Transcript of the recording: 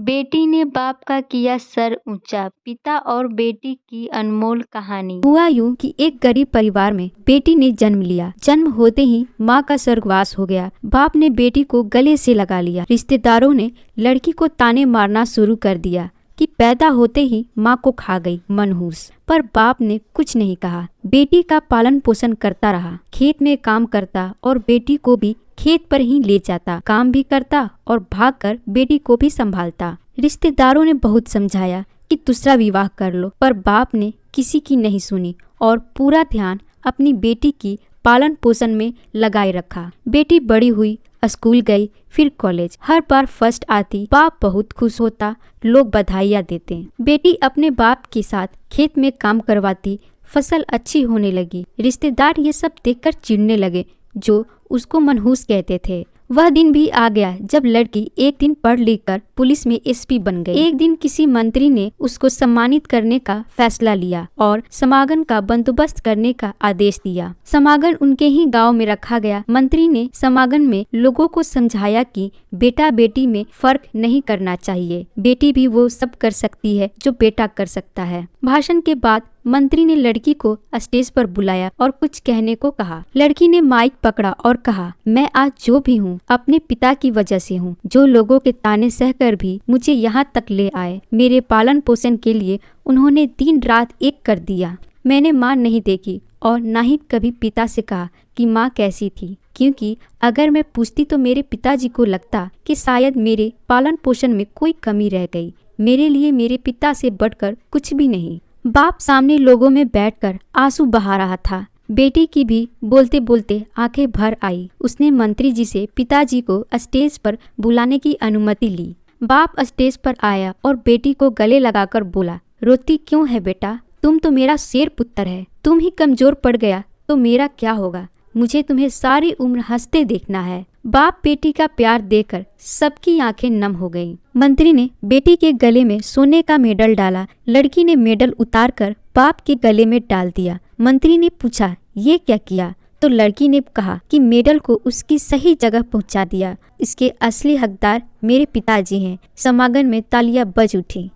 बेटी ने बाप का किया सर ऊंचा, पिता और बेटी की अनमोल कहानी। हुआ यूं कि एक गरीब परिवार में बेटी ने जन्म लिया। जन्म होते ही माँ का स्वर्गवास हो गया। बाप ने बेटी को गले से लगा लिया। रिश्तेदारों ने लड़की को ताने मारना शुरू कर दिया कि पैदा होते ही माँ को खा गई मनहूस। पर बाप ने कुछ नहीं कहा। बेटी का पालन पोषण करता रहा। खेत में काम करता और बेटी को भी खेत पर ही ले जाता। काम भी करता और भागकर बेटी को भी संभालता। रिश्तेदारों ने बहुत समझाया कि दूसरा विवाह कर लो, पर बाप ने किसी की नहीं सुनी और पूरा ध्यान अपनी बेटी की पालन पोषण में लगाए रखा। बेटी बड़ी हुई, स्कूल गई, फिर कॉलेज। हर बार फर्स्ट आती, बाप बहुत खुश होता, लोग बधाइयाँ देते। बेटी अपने बाप के साथ खेत में काम करवाती, फसल अच्छी होने लगी। रिश्तेदार ये सब देखकर चिढ़ने लगे, जो उसको मनहूस कहते थे। वह दिन भी आ गया जब लड़की एक दिन पढ़ लिख कर पुलिस में एसपी बन गई। एक दिन किसी मंत्री ने उसको सम्मानित करने का फैसला लिया और समागम का बंदोबस्त करने का आदेश दिया। समागम उनके ही गांव में रखा गया। मंत्री ने समागम में लोगों को समझाया कि बेटा बेटी में फर्क नहीं करना चाहिए। बेटी भी वो सब कर सकती है जो बेटा कर सकता है। भाषण के बाद मंत्री ने लड़की को स्टेज पर बुलाया और कुछ कहने को कहा। लड़की ने माइक पकड़ा और कहा, मैं आज जो भी हूँ अपने पिता की वजह से हूँ, जो लोगों के ताने सहकर भी मुझे यहाँ तक ले आए। मेरे पालन पोषण के लिए उन्होंने दिन रात एक कर दिया। मैंने माँ नहीं देखी और ना ही कभी पिता से कहा कि माँ कैसी थी, क्योंकि अगर मैं पूछती तो मेरे पिताजी को लगता कि शायद मेरे पालन पोषण में कोई कमी रह गई। मेरे लिए मेरे पिता से बढ़कर कुछ भी नहीं। बाप सामने लोगों में बैठकर आंसू बहा रहा था। बेटी की भी बोलते बोलते आंखें भर आई। उसने मंत्री जी से पिताजी को स्टेज पर बुलाने की अनुमति ली। बाप स्टेज पर आया और बेटी को गले लगाकर बोला, रोती क्यों है बेटा? तुम तो मेरा शेर पुत्र है। तुम ही कमजोर पड़ गया तो मेरा क्या होगा? मुझे तुम्हें सारी उम्र हंसते देखना है। बाप बेटी का प्यार देकर सबकी आंखें नम हो गईं। मंत्री ने बेटी के गले में सोने का मेडल डाला। लड़की ने मेडल उतारकर बाप के गले में डाल दिया। मंत्री ने पूछा, ये क्या किया? तो लड़की ने कहा कि मेडल को उसकी सही जगह पहुंचा दिया। इसके असली हकदार मेरे पिताजी हैं। समागम में तालियां बज उठी।